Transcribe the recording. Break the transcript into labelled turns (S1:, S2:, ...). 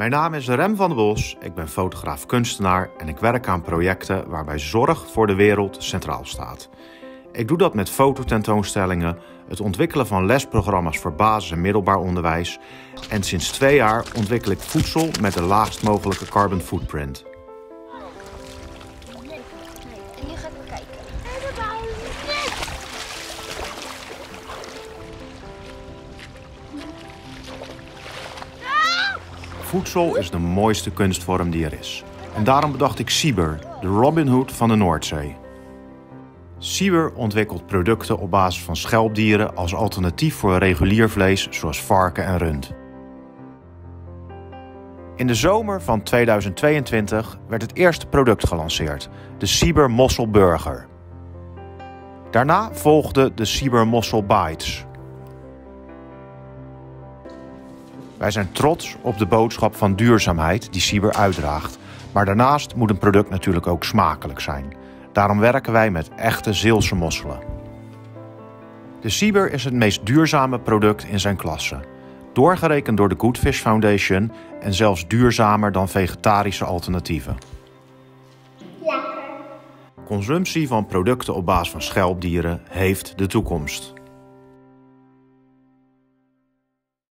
S1: Mijn naam is Rem van der Bos, ik ben fotograaf-kunstenaar en ik werk aan projecten waarbij zorg voor de wereld centraal staat. Ik doe dat met fototentoonstellingen, het ontwikkelen van lesprogramma's voor basis- en middelbaar onderwijs en sinds 2 jaar ontwikkel ik voedsel met de laagst mogelijke carbon footprint.
S2: En nu ga ik kijken.
S1: Voedsel is de mooiste kunstvorm die er is. En daarom bedacht ik Sieber, de Robin Hood van de Noordzee. Sieber ontwikkelt producten op basis van schelpdieren als alternatief voor regulier vlees zoals varken en rund. In de zomer van 2022 werd het eerste product gelanceerd, de Sieber Mossel Burger. Daarna volgde de Sieber Mossel Bites. Wij zijn trots op de boodschap van duurzaamheid die Sieber uitdraagt. Maar daarnaast moet een product natuurlijk ook smakelijk zijn. Daarom werken wij met echte Zeelse mosselen. De Sieber is het meest duurzame product in zijn klasse. Doorgerekend door de Good Fish Foundation en zelfs duurzamer dan vegetarische alternatieven.
S2: Lekker.
S1: Consumptie van producten op basis van schelpdieren heeft de toekomst.